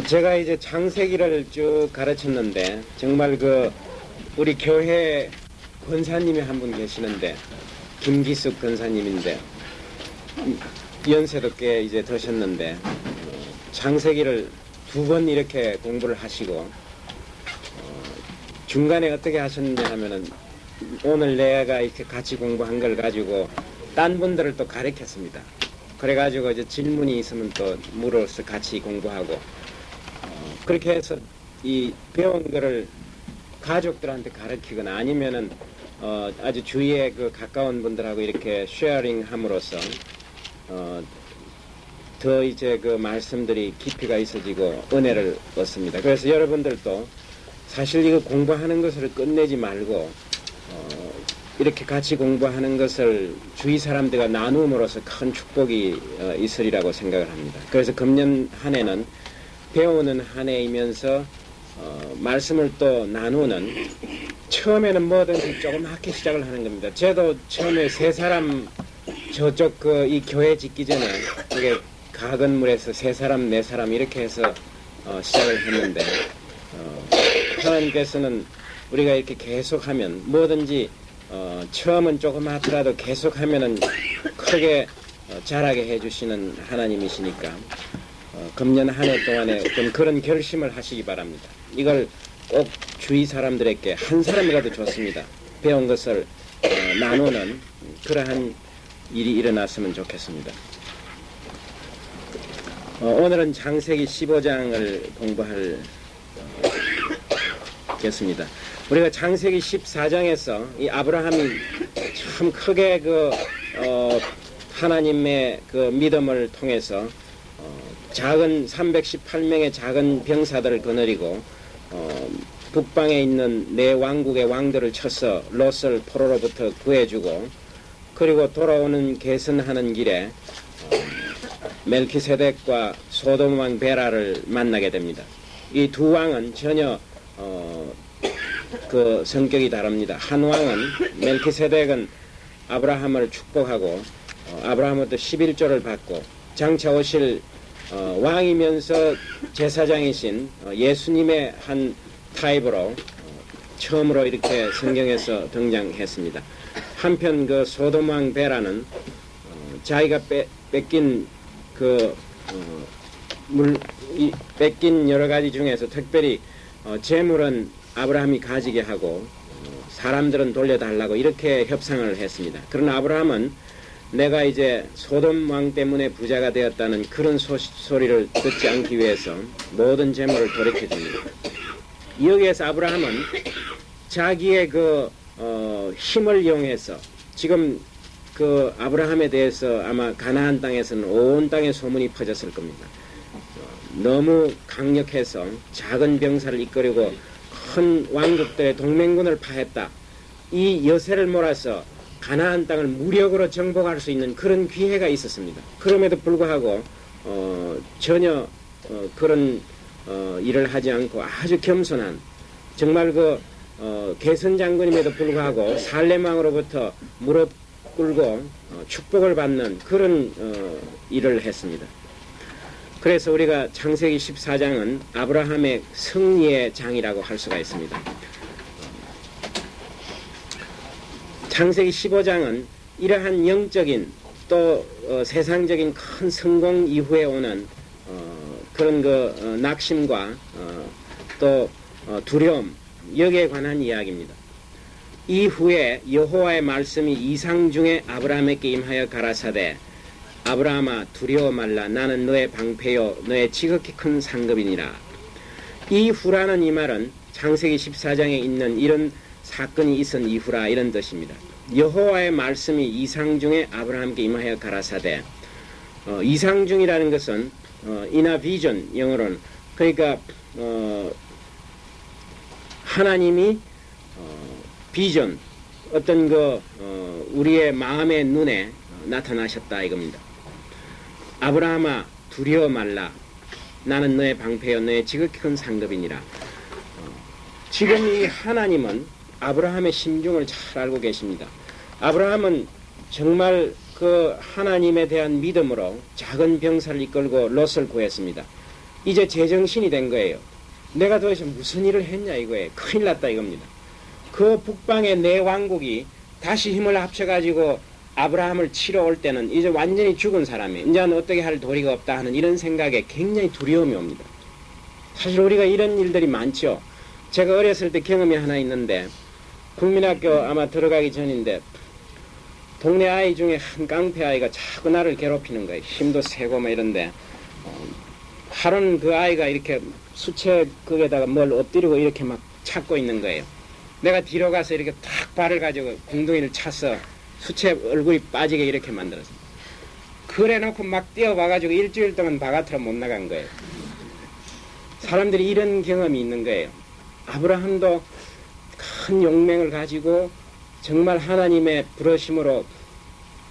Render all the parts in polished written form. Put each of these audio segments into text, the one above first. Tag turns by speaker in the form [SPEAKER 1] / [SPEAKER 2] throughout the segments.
[SPEAKER 1] 제가 이제 창세기를 쭉 가르쳤는데, 정말 우리 교회 권사님이 한 분 계시는데, 김기숙 권사님인데, 연세도 꽤 이제 드셨는데, 창세기를 2번 이렇게 공부를 하시고, 중간에 어떻게 하셨느냐 하면은, 오늘 내가 이렇게 같이 공부한 걸 가지고, 딴 분들을 또 가르쳤습니다. 그래가지고 이제 질문이 있으면 또 물어서 같이 공부하고, 그렇게 해서 이 배운 거를 가족들한테 가르치거나 아니면은 아주 주위에 가까운 분들하고 이렇게 쉐어링 함으로써 더 이제 말씀들이 깊이가 있어지고 은혜를 얻습니다. 그래서 여러분들도 사실 이거 공부하는 것을 끝내지 말고 이렇게 같이 공부하는 것을 주위 사람들과 나눔으로써 큰 축복이 있으리라고 생각을 합니다. 그래서 금년 한 해는 배우는 한 해이면서 말씀을 또 나누는, 처음에는 뭐든지 조그맣게 시작을 하는 겁니다. 저도 처음에 3사람 저쪽 이 교회 짓기 전에 이게 가건물에서 3사람 4사람 이렇게 해서 시작을 했는데 하나님께서는 우리가 이렇게 계속하면 뭐든지 처음은 조그맣더라도 계속하면은 크게 자라게 해주시는 하나님이시니까 금년 한 해 동안에 어떤 그런 결심을 하시기 바랍니다. 이걸 꼭 주위 사람들에게 한 사람이라도 좋습니다. 배운 것을 나누는 그러한 일이 일어났으면 좋겠습니다. 오늘은 창세기 15장을 공부하겠습니다. 우리가 창세기 14장에서 이 아브라함이 참 크게 하나님의 믿음을 통해서 작은 318명의 작은 병사들을 거느리고 북방에 있는 네 왕국의 왕들을 쳐서 롯을 포로로부터 구해주고, 그리고 돌아오는 계선하는 길에 멜키세덱과 소돔 왕 베라를 만나게 됩니다. 이 2왕은 전혀 성격이 다릅니다. 한 왕은 멜키세덱은 아브라함을 축복하고 아브라함부터 11조를 받고, 장차 오실 왕이면서 제사장이신 예수님의 한 타입으로 처음으로 이렇게 성경에서 등장했습니다. 한편 소돔 왕 베라는 자기가 뺏긴 뺏긴 여러 가지 중에서 특별히 재물은 아브라함이 가지게 하고 사람들은 돌려달라고 이렇게 협상을 했습니다. 그러나 아브라함은 내가 이제 소돔 왕 때문에 부자가 되었다는 그런 소리를 듣지 않기 위해서 모든 재물을 돌이켜줍니다. 여기에서 아브라함은 자기의 힘을 이용해서, 지금 아브라함에 대해서 아마 가나안 땅에서는 온 땅에 소문이 퍼졌을 겁니다. 너무 강력해서 작은 병사를 이끌고 큰 왕국들의 동맹군을 파했다. 이 여세를 몰아서 가나안 땅을 무력으로 정복할 수 있는 그런 기회가 있었습니다. 그럼에도 불구하고 전혀 그런 일을 하지 않고 아주 겸손한, 정말 개선 장군임에도 불구하고 살렘 왕으로부터 무릎 꿇고 축복을 받는 그런 일을 했습니다. 그래서 우리가 창세기 14장은 아브라함의 승리의 장이라고 할 수가 있습니다. 창세기 15장은 이러한 영적인 또 세상적인 큰 성공 이후에 오는 그런 낙심과 또 두려움, 여기에 관한 이야기입니다. 이후에 여호와의 말씀이 이상 중에 아브라함에게 임하여 가라사대, 아브라함아 두려워 말라, 나는 너의 방패요 너의 지극히 큰 상급이니라. 이후라는 이 말은 창세기 14장에 있는 이런 사건이 있은 이후라, 이런 뜻입니다. 여호와의 말씀이 이상 중에 아브라함께 임하여 가라사대, 이상 중이라는 것은 in a vision, 영어로는 그러니까 하나님이 비전, 어떤 우리의 마음의 눈에 나타나셨다 이겁니다. 아브라함아 두려워 말라, 나는 너의 방패여 너의 지극히 큰 상급이니라. 지금 이 하나님은 아브라함의 심중을 잘 알고 계십니다. 아브라함은 정말 그 하나님에 대한 믿음으로 작은 병사를 이끌고 롯을 구했습니다. 이제 제정신이 된 거예요. 내가 도대체 무슨 일을 했냐 이거예요. 큰일 났다 이겁니다. 그 북방의 내 왕국이 다시 힘을 합쳐가지고 아브라함을 치러 올 때는 이제 완전히 죽은 사람이에요. 이제는 어떻게 할 도리가 없다 하는 이런 생각에 굉장히 두려움이 옵니다. 사실 우리가 이런 일들이 많죠. 제가 어렸을 때 경험이 하나 있는데 국민학교 아마 들어가기 전인데 동네 아이 중에 한 깡패 아이가 자꾸 나를 괴롭히는 거예요. 힘도 세고 막 이런데 하루는 그 아이가 이렇게 수채 거기에다가 뭘 엎드리고 이렇게 막 찾고 있는 거예요. 내가 뒤로 가서 이렇게 탁 발을 가지고 궁둥이를 차서 수채 얼굴이 빠지게 이렇게 만들었어요. 그래 놓고 막 뛰어봐가지고 일주일 동안 바깥으로 못 나간 거예요. 사람들이 이런 경험이 있는 거예요. 아브라함도 큰 용맹을 가지고 정말 하나님의 부르심으로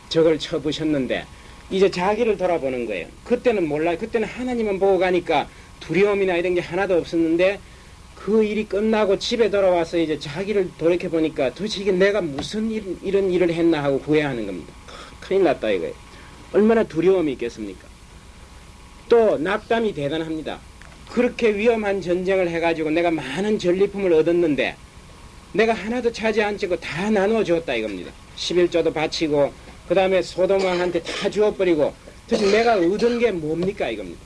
[SPEAKER 1] 적을 쳐부셨는데 이제 자기를 돌아보는 거예요. 그때는 몰라요. 그때는 하나님만 보고 가니까 두려움이나 이런 게 하나도 없었는데 그 일이 끝나고 집에 돌아와서 이제 자기를 돌이켜보니까 도대체 이게 내가 무슨 이런 일을 했나 하고 후회하는 겁니다. 큰일 났다 이거예요. 얼마나 두려움이 있겠습니까? 또 낙담이 대단합니다. 그렇게 위험한 전쟁을 해가지고 내가 많은 전리품을 얻었는데 내가 하나도 차지 않고 다 나누어 주었다 이겁니다. 11조도 바치고 그 다음에 소돔왕한테 다 주어버리고 도대체 내가 얻은 게 뭡니까 이겁니다.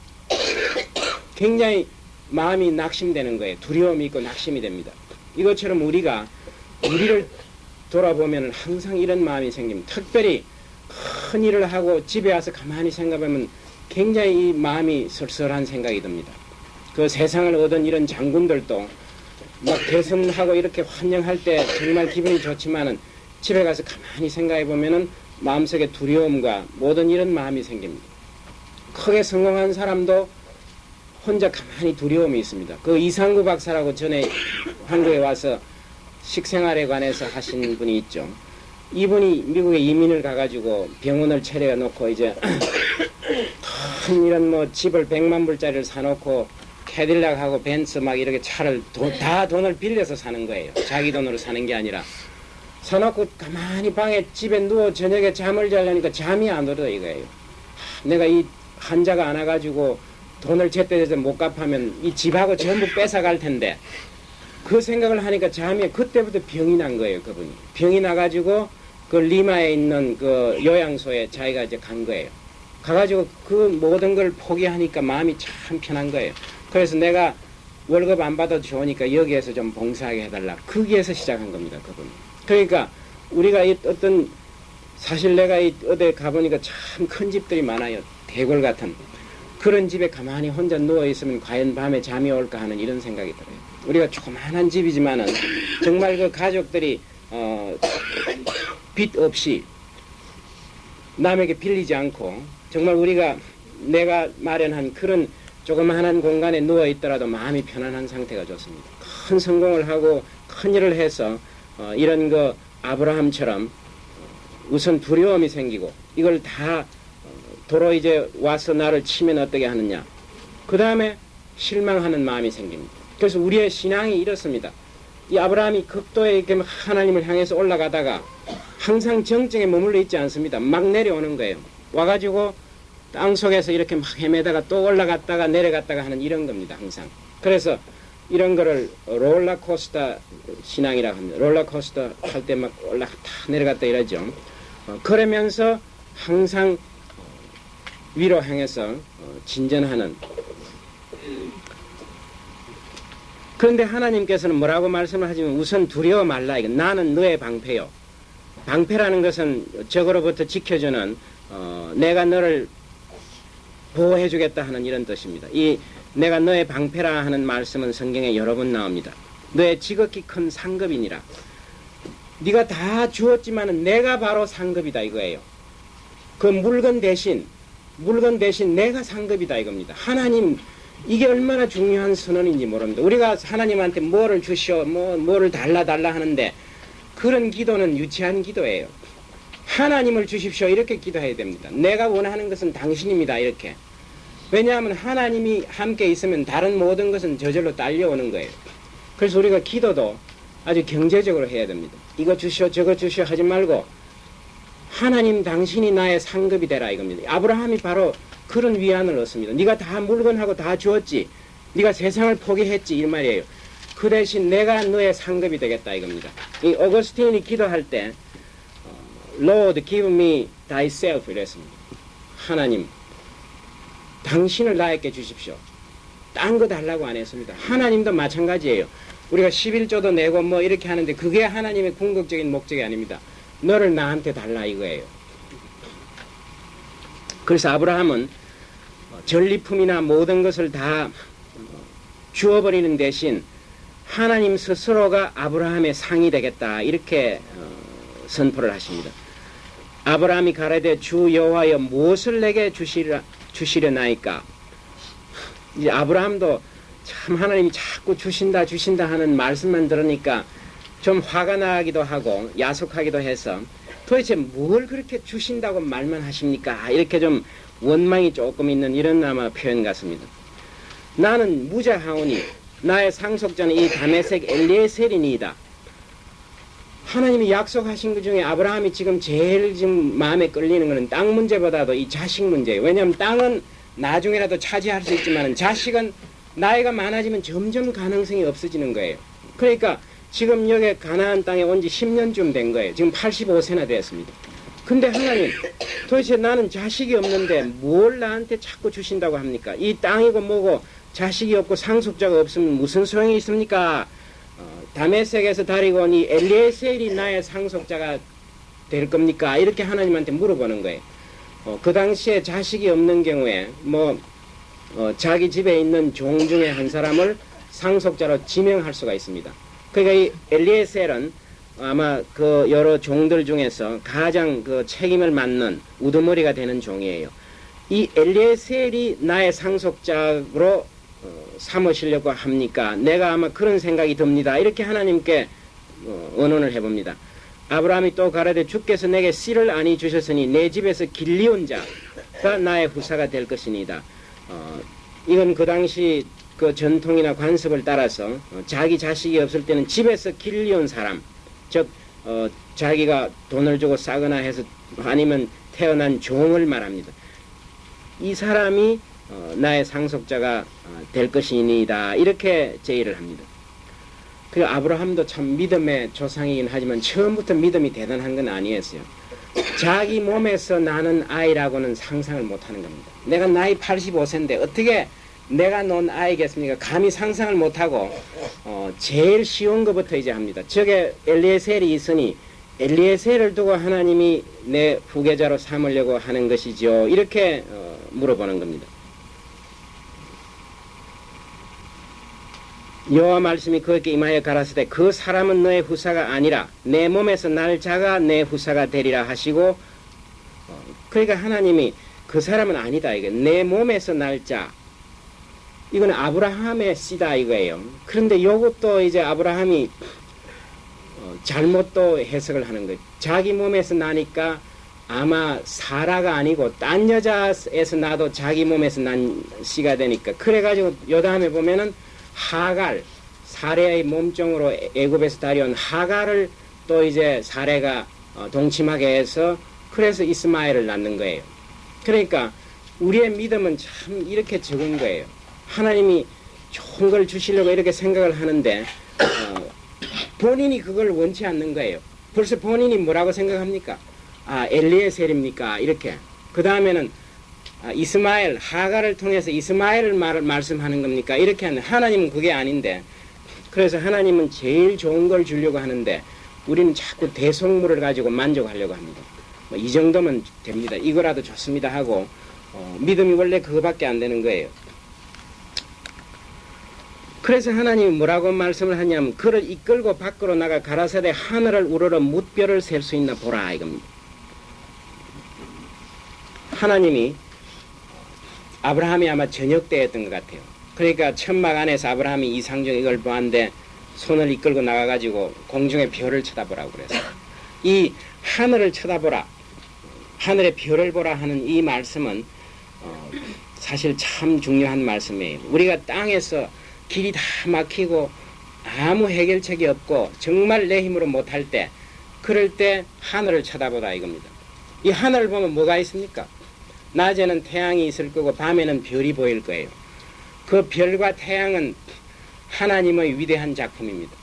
[SPEAKER 1] 굉장히 마음이 낙심되는 거예요. 두려움이 있고 낙심이 됩니다. 이것처럼 우리가 우리를 돌아보면 항상 이런 마음이 생깁니다. 특별히 큰 일을 하고 집에 와서 가만히 생각하면 굉장히 이 마음이 쓸쓸한 생각이 듭니다. 그 세상을 얻은 이런 장군들도 막 대선하고 이렇게 환영할 때 정말 기분이 좋지만은 집에 가서 가만히 생각해 보면은 마음속에 두려움과 모든 이런 마음이 생깁니다. 크게 성공한 사람도 혼자 가만히 두려움이 있습니다. 그 이상구 박사라고 전에 한국에 와서 식생활에 관해서 하신 분이 있죠. 이분이 미국에 이민을 가가지고 병원을 차려 놓고 이제 큰 이런 뭐 집을 100만 불짜리를 사놓고 캐딜락하고 벤츠 막 이렇게 차를 다 돈을 빌려서 사는 거예요. 자기 돈으로 사는 게 아니라 사놓고 가만히 방에 집에 누워 저녁에 잠을 자려니까 잠이 안 오더라 이거예요. 내가 이 환자가 안 와가지고 돈을 제때제때 못 갚으면 이 집하고 전부 뺏어갈 텐데 그 생각을 하니까 잠이 그때부터 병이 난 거예요. 그분이 병이 나가지고 그 리마에 있는 그 요양소에 자기가 이제 간 거예요. 가가지고 그 모든 걸 포기하니까 마음이 참 편한 거예요. 그래서 내가 월급 안 받아도 좋으니까 여기에서 좀 봉사하게 해달라. 거기에서 시작한 겁니다. 그분. 그러니까 우리가 이 어떤 사실 내가 이 어디 가보니까 참 큰 집들이 많아요. 대궐 같은. 그런 집에 가만히 혼자 누워있으면 과연 밤에 잠이 올까 하는 이런 생각이 들어요. 우리가 조그만한 집이지만은 정말 그 가족들이 빚 없이 남에게 빌리지 않고 정말 우리가 내가 마련한 그런 조그만한 공간에 누워있더라도 마음이 편안한 상태가 좋습니다. 큰 성공을 하고 큰 일을 해서 이런 그 아브라함처럼 우선 두려움이 생기고 이걸 다 도로 이제 와서 나를 치면 어떻게 하느냐. 그 다음에 실망하는 마음이 생깁니다. 그래서 우리의 신앙이 이렇습니다. 이 아브라함이 극도에 이렇게 하나님을 향해서 올라가다가 항상 정증에 머물러 있지 않습니다. 막 내려오는 거예요. 와가지고 땅속에서 이렇게 막 헤매다가 또 올라갔다가 내려갔다가 하는 이런 겁니다. 항상. 그래서 이런 거를 롤러코스터 신앙이라고 합니다. 롤러코스터 할 때 막 올라갔다 내려갔다 이러죠. 그러면서 항상 위로 향해서 진전하는. 그런데 하나님께서는 뭐라고 말씀을 하시면 우선 두려워 말라. 이거 나는 너의 방패요. 방패라는 것은 적으로부터 지켜주는 내가 너를 보호해 주겠다 하는 이런 뜻입니다. 이 내가 너의 방패라 하는 말씀은 성경에 여러 번 나옵니다. 너의 지극히 큰 상급이니라. 네가 다 주었지만은 내가 바로 상급이다 이거예요. 그 물건 대신 내가 상급이다 이겁니다. 하나님 이게 얼마나 중요한 선언인지 모릅니다. 우리가 하나님한테 뭐를 주시오 뭐를 달라 하는데 그런 기도는 유치한 기도예요. 하나님을 주십시오 이렇게 기도해야 됩니다. 내가 원하는 것은 당신입니다 이렇게. 왜냐하면 하나님이 함께 있으면 다른 모든 것은 저절로 딸려오는 거예요. 그래서 우리가 기도도 아주 경제적으로 해야 됩니다. 이거 주시오 저거 주시오 하지 말고 하나님 당신이 나의 상급이 되라 이겁니다. 아브라함이 바로 그런 위안을 얻습니다. 네가 다 물건하고 다 주었지. 네가 세상을 포기했지 이 말이에요. 그 대신 내가 너의 상급이 되겠다 이겁니다. 이 어거스틴이 기도할 때 Lord give me thyself 이랬습니다. 하나님 당신을 나에게 주십시오. 딴 거 달라고 안 했습니다. 하나님도 마찬가지예요. 우리가 11조도 내고 뭐 이렇게 하는데 그게 하나님의 궁극적인 목적이 아닙니다. 너를 나한테 달라 이거예요. 그래서 아브라함은 전리품이나 모든 것을 다 주어버리는 대신 하나님 스스로가 아브라함의 상이 되겠다 이렇게 선포를 하십니다. 아브라함이 가라되 주 여호와여 무엇을 내게 주시려나이까. 이제 아브라함도 참 하나님이 자꾸 주신다 하는 말씀만 들으니까 좀 화가 나기도 하고 야속하기도 해서 도대체 뭘 그렇게 주신다고 말만 하십니까? 이렇게 좀 원망이 조금 있는 이런 아마 표현 같습니다. 나는 무자하오니 나의 상속자는 이 다메섹 엘리에셀이니이다. 하나님이 약속하신 것 중에 아브라함이 지금 제일 지금 마음에 끌리는 것은 땅 문제보다도 이 자식 문제예요. 왜냐하면 땅은 나중에라도 차지할 수 있지만 자식은 나이가 많아지면 점점 가능성이 없어지는 거예요. 그러니까 지금 여기 가나안 땅에 온 지 10년쯤 된 거예요. 지금 85세나 되었습니다. 근데 하나님 도대체 나는 자식이 없는데 뭘 나한테 자꾸 주신다고 합니까? 이 땅이고 뭐고 자식이 없고 상속자가 없으면 무슨 소용이 있습니까? 다메섹에서 다리고 온 이 엘리에셀이 나의 상속자가 될 겁니까? 이렇게 하나님한테 물어보는 거예요. 그 당시에 자식이 없는 경우에 자기 집에 있는 종 중에 한 사람을 상속자로 지명할 수가 있습니다. 그러니까 이 엘리에셀은 아마 그 여러 종들 중에서 가장 그 책임을 맡는 우두머리가 되는 종이에요. 이 엘리에셀이 나의 상속자로 삼으시려고 합니까? 내가 아마 그런 생각이 듭니다. 이렇게 하나님께 언언을 해봅니다. 아브라함이 또 가라되 주께서 내게 씨를 아니 주셨으니 내 집에서 길리온 자가 나의 후사가 될 것이니이다. 이건 그 당시 그 전통이나 관습을 따라서 자기 자식이 없을 때는 집에서 길리온 사람, 즉 자기가 돈을 주고 싸거나 해서 아니면 태어난 종을 말합니다. 이 사람이 나의 상속자가 될 것이니이다. 이렇게 제의를 합니다. 그 아브라함도 참 믿음의 조상이긴 하지만 처음부터 믿음이 대단한 건 아니었어요. 자기 몸에서 나는 아이라고는 상상을 못하는 겁니다. 내가 나이 85세인데 어떻게 내가 놓은 아이겠습니까? 감히 상상을 못하고 제일 쉬운 것부터 이제 합니다. 저게 엘리에셀이 있으니 엘리에셀을 두고 하나님이 내 후계자로 삼으려고 하는 것이죠. 이렇게 물어보는 겁니다. 여호와 말씀이 그에게 임하여 가라사대 그 사람은 너의 후사가 아니라 내 몸에서 날 자가 내 후사가 되리라 하시고 그러니까 하나님이 그 사람은 아니다 이게 내 몸에서 날 자 이건 아브라함의 씨다 이거예요. 그런데 이것도 이제 아브라함이 잘못 또 해석을 하는 거예요. 자기 몸에서 나니까 아마 사라가 아니고 딴 여자에서 나도 자기 몸에서 난 씨가 되니까 그래가지고 요 다음에 보면은 하갈, 사레의 몸종으로 애굽에서 다려온 하갈을 또 이제 사레가 동침하게 해서 그래서 이스마엘을 낳는 거예요. 그러니까 우리의 믿음은 참 이렇게 적은 거예요. 하나님이 좋은 걸 주시려고 이렇게 생각을 하는데 본인이 그걸 원치 않는 거예요. 벌써 본인이 뭐라고 생각합니까? 엘리에셀입니까? 이렇게. 그 다음에는 이스마엘, 하갈을 통해서 이스마엘을 말씀하는 겁니까? 이렇게 하는 하나님은 그게 아닌데 그래서 하나님은 제일 좋은 걸 주려고 하는데 우리는 자꾸 대속물을 가지고 만족하려고 합니다. 이 정도면 됩니다. 이거라도 좋습니다 하고 믿음이 원래 그거밖에 안 되는 거예요. 그래서 하나님이 뭐라고 말씀을 하냐면 그를 이끌고 밖으로 나가 가라사대 하늘을 우러러 뭇별을 셀 수 있나 보라 이겁니다. 하나님이 아브라함이 아마 저녁 때였던 것 같아요. 그러니까 천막 안에서 아브라함이 이상적 이걸 보았는데 손을 이끌고 나가가지고 공중의 별을 쳐다보라고 그래서 이 하늘을 쳐다보라 하늘의 별을 보라 하는 이 말씀은 사실 참 중요한 말씀이에요. 우리가 땅에서 길이 다 막히고 아무 해결책이 없고 정말 내 힘으로 못할 때 그럴 때 하늘을 쳐다보라 이겁니다.
[SPEAKER 2] 이 하늘을 보면 뭐가 있습니까? 낮에는 태양이 있을 거고 밤에는 별이 보일 거예요. 그 별과 태양은 하나님의 위대한 작품입니다.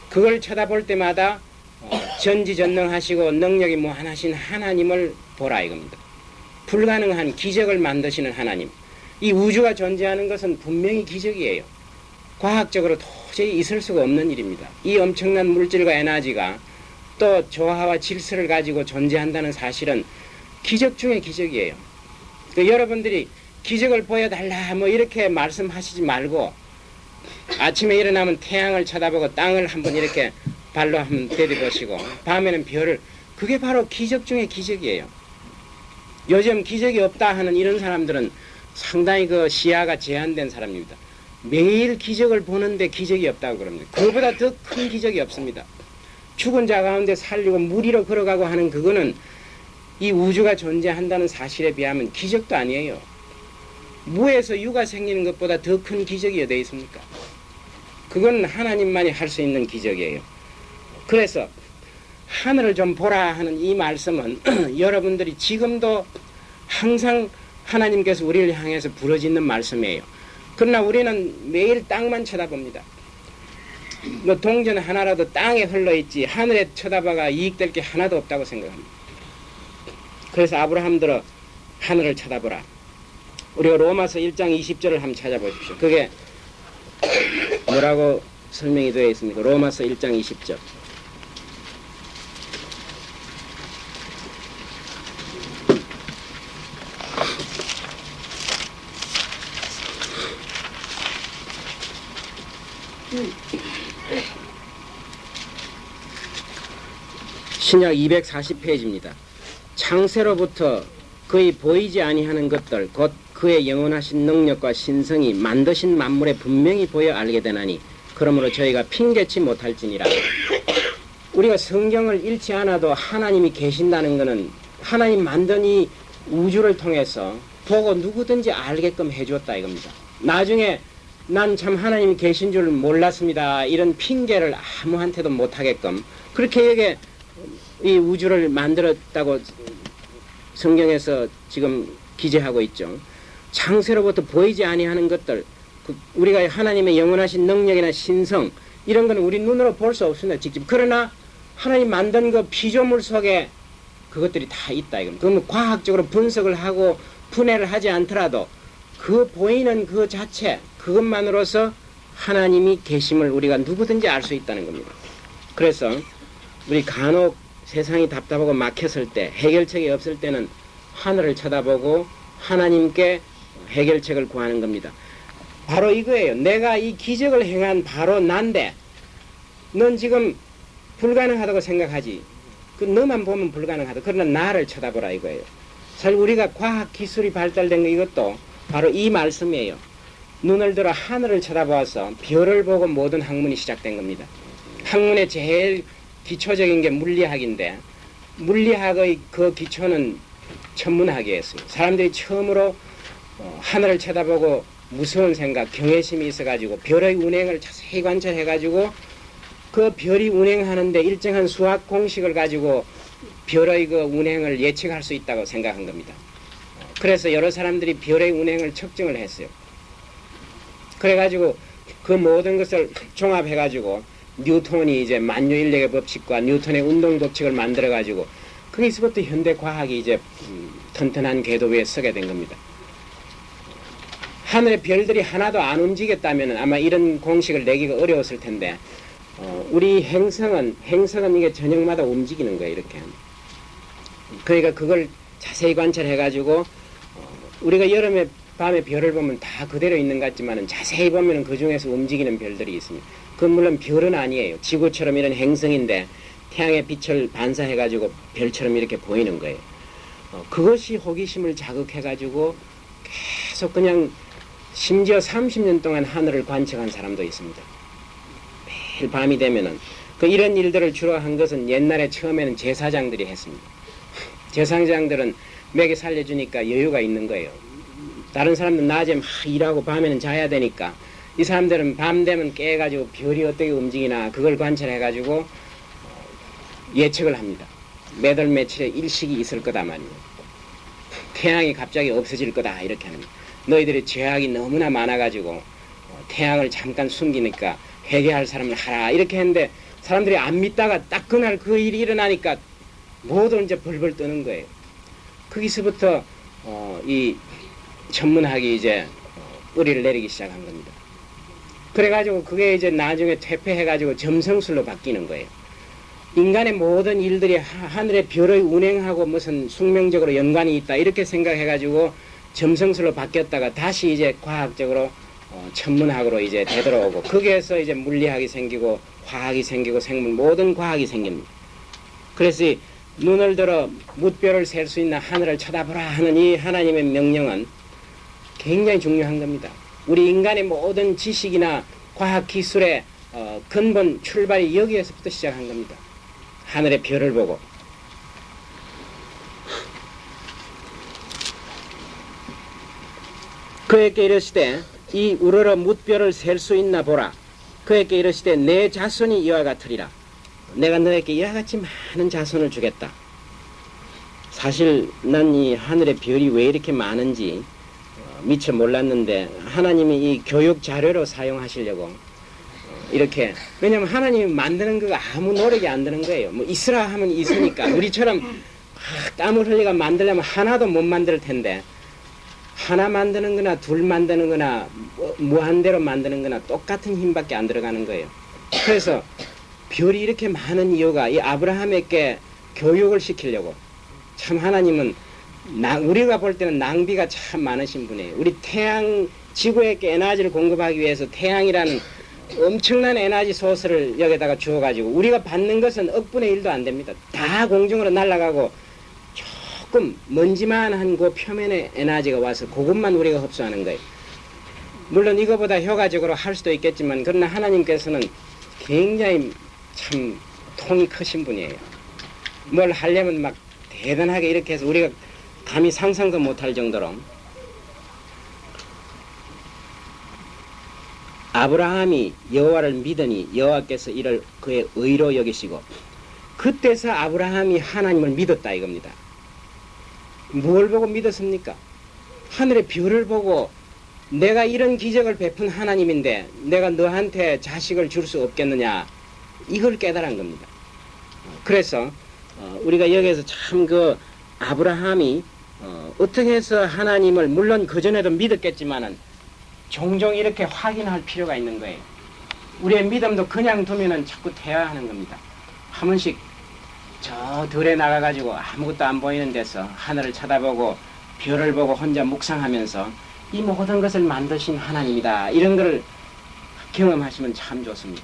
[SPEAKER 2] 그걸 쳐다볼 때마다 전지전능하시고 능력이 무한하신 하나님을 보라 이겁니다. 불가능한 기적을 만드시는 하나님. 이 우주가 존재하는 것은 분명히 기적이에요. 과학적으로 도저히 있을 수가 없는 일입니다. 이 엄청난 물질과 에너지가 또 조화와 질서를 가지고 존재한다는 사실은 기적 중의 기적이에요. 여러분들이 기적을 보여달라 뭐 이렇게 말씀하시지 말고 아침에 일어나면 태양을 쳐다보고 땅을 한번 이렇게 발로 한번 디뎌보시고 밤에는 별을, 그게 바로 기적 중의 기적이에요. 요즘 기적이 없다 하는 이런 사람들은 상당히 그 시야가 제한된 사람입니다. 매일 기적을 보는데 기적이 없다고 그럽니다. 그보다 더 큰 기적이 없습니다. 죽은 자 가운데 살리고 물 위로 걸어가고 하는 그거는 이 우주가 존재한다는 사실에 비하면 기적도 아니에요. 무에서 유가 생기는 것보다 더 큰 기적이 어디 있습니까? 그건 하나님만이 할 수 있는 기적이에요. 그래서 하늘을 좀 보라 하는 이 말씀은 여러분들이 지금도 항상 하나님께서 우리를 향해서 부르짖는 말씀이에요. 그러나 우리는 매일 땅만 쳐다봅니다. 뭐 동전 하나라도 땅에 흘러있지 하늘에 쳐다봐가 이익될 게 하나도 없다고 생각합니다. 그래서 아브라함들은 하늘을 쳐다보라. 우리가 로마서 1장 20절을 한번 찾아보십시오. 그게 뭐라고 설명이 되어 있습니까? 로마서 1장 20절. 신약 240페이지입니다. 창세로부터 그의 보이지 아니하는 것들 곧 그의 영원하신 능력과 신성이 만드신 만물에 분명히 보여 알게 되나니 그러므로 저희가 핑계치 못할지니라. 우리가 성경을 읽지 않아도 하나님이 계신다는 것은 하나님 만든 이 우주를 통해서 보고 누구든지 알게끔 해주었다 이겁니다. 나중에 난 참 하나님이 계신 줄 몰랐습니다 이런 핑계를 아무한테도 못하게끔 그렇게 얘기해 이 우주를 만들었다고 성경에서 지금 기재하고 있죠. 창세로부터 보이지 아니하는 것들, 우리가 하나님의 영원하신 능력이나 신성 이런 건 우리 눈으로 볼 수 없습니다. 직접. 그러나 하나님 만든 그 피조물 속에 그것들이 다 있다 이겁니다. 그러면 과학적으로 분석을 하고 분해를 하지 않더라도 그 보이는 그 자체 그것만으로서 하나님이 계심을 우리가 누구든지 알 수 있다는 겁니다. 그래서 우리 간혹 세상이 답답하고 막혔을 때 해결책이 없을 때는 하늘을 쳐다보고 하나님께 해결책을 구하는 겁니다. 바로 이거예요. 내가 이 기적을 행한 바로 난데 넌 지금 불가능하다고 생각하지. 그 너만 보면 불가능하다. 그러나 나를 쳐다보라 이거예요. 사실 우리가 과학 기술이 발달된 거 이것도 바로 이 말씀이에요. 눈을 들어 하늘을 쳐다보아서 별을 보고 모든 학문이 시작된 겁니다. 학문의 제일 기초적인 게 물리학인데 물리학의 그 기초는 천문학이었어요. 사람들이 처음으로 하늘을 쳐다보고 무서운 생각, 경외심이 있어가지고 별의 운행을 자세히 관찰해가지고 그 별이 운행하는데 일정한 수학 공식을 가지고 별의 그 운행을 예측할 수 있다고 생각한 겁니다. 그래서 여러 사람들이 별의 운행을 측정을 했어요. 그래가지고 그 모든 것을 종합해가지고 뉴턴이 이제 만유인력의 법칙과 뉴턴의 운동 법칙을 만들어가지고 거기서부터 현대 과학이 이제 튼튼한 궤도 위에 서게 된 겁니다. 하늘의 별들이 하나도 안 움직였다면 아마 이런 공식을 내기가 어려웠을 텐데 우리 행성은 이게 저녁마다 움직이는 거예요. 이렇게. 그러니까 그걸 자세히 관찰해가지고 우리가 여름에 밤에 별을 보면 다 그대로 있는 것 같지만 자세히 보면 그 중에서 움직이는 별들이 있습니다. 그건 물론 별은 아니에요. 지구처럼 이런 행성인데 태양의 빛을 반사해가지고 별처럼 이렇게 보이는 거예요. 그것이 호기심을 자극해가지고 계속 그냥 심지어 30년 동안 하늘을 관측한 사람도 있습니다. 매일 밤이 되면은 이런 일들을 주로 한 것은 옛날에 처음에는 제사장들이 했습니다. 제사장들은 먹여 살려주니까 여유가 있는 거예요. 다른 사람들은 낮에 막 일하고 밤에는 자야 되니까 이 사람들은 밤 되면 깨가지고 별이 어떻게 움직이나 그걸 관찰해가지고 예측을 합니다. 몇 월 며칠에 일식이 있을 거다 말이에요. 태양이 갑자기 없어질 거다 이렇게 하는 거예요. 너희들의 죄악이 너무나 많아가지고 태양을 잠깐 숨기니까 회개할 사람을 하라 이렇게 했는데 사람들이 안 믿다가 딱 그날 그 일이 일어나니까 모두 이제 벌벌 떠는 거예요. 거기서부터 이 천문학이 이제 뿌리를 내리기 시작한 겁니다. 그래가지고 그게 이제 나중에 퇴폐해가지고 점성술로 바뀌는 거예요. 인간의 모든 일들이 하늘의 별의 운행하고 무슨 숙명적으로 연관이 있다 이렇게 생각해가지고 점성술로 바뀌었다가 다시 이제 과학적으로 천문학으로 이제 되돌아오고 거기에서 이제 물리학이 생기고 화학이 생기고 생물 모든 과학이 생깁니다. 그래서 이 눈을 들어 뭇별을 셀 수 있는 하늘을 쳐다보라 하는 이 하나님의 명령은 굉장히 중요한 겁니다. 우리 인간의 모든 지식이나 과학 기술의 근본 출발이 여기에서부터 시작한 겁니다. 하늘의 별을 보고 그에게 이르시되 이 우러러 뭇별을 셀 수 있나 보라. 그에게 이르시되 내 자손이 이와 같으리라. 내가 너에게 이와 같이 많은 자손을 주겠다. 사실 난 이 하늘의 별이 왜 이렇게 많은지 미처 몰랐는데 하나님이 이 교육 자료로 사용하시려고 이렇게 왜냐면 하나님이 만드는 거가 아무 노력이 안 드는 거예요. 뭐 있으라 하면 있으니까 우리처럼 땀을 흘리가 만들려면 하나도 못 만들 텐데 하나 만드는 거나 둘 만드는 거나 무한대로 만드는 거나 똑같은 힘밖에 안 들어가는 거예요. 그래서 별이 이렇게 많은 이유가 이 아브라함에게 교육을 시키려고 참 하나님은 우리가 볼 때는 낭비가 참 많으신 분이에요. 우리 태양 지구에게 에너지를 공급하기 위해서 태양이라는 엄청난 에너지 소스를 여기다가 주어가지고 우리가 받는 것은 억분의 1도 안 됩니다. 다 공중으로 날아가고 조금 먼지만한 그 표면에 에너지가 와서 그것만 우리가 흡수하는 거예요. 물론 이거보다 효과적으로 할 수도 있겠지만 그러나 하나님께서는 굉장히 참 통이 크신 분이에요. 뭘 하려면 막 대단하게 이렇게 해서 우리가 감히 상상도 못할 정도로 아브라함이 여호와를 믿으니 여호와께서 이를 그의 의로 여기시고 그때서 아브라함이 하나님을 믿었다 이겁니다. 뭘 보고 믿었습니까? 하늘의 별을 보고 내가 이런 기적을 베푼 하나님인데 내가 너한테 자식을 줄 수 없겠느냐 이걸 깨달은 겁니다. 그래서 우리가 여기에서 참 그 아브라함이 어떻게 해서 하나님을 물론 그전에도 믿었겠지만은 종종 이렇게 확인할 필요가 있는 거예요. 우리의 믿음도 그냥 두면은 자꾸 퇴화하는 겁니다. 한 번씩 저 들에 나가가지고 아무것도 안 보이는 데서 하늘을 쳐다보고 별을 보고 혼자 묵상하면서 이 모든 것을 만드신 하나님이다 이런 걸 경험하시면 참 좋습니다.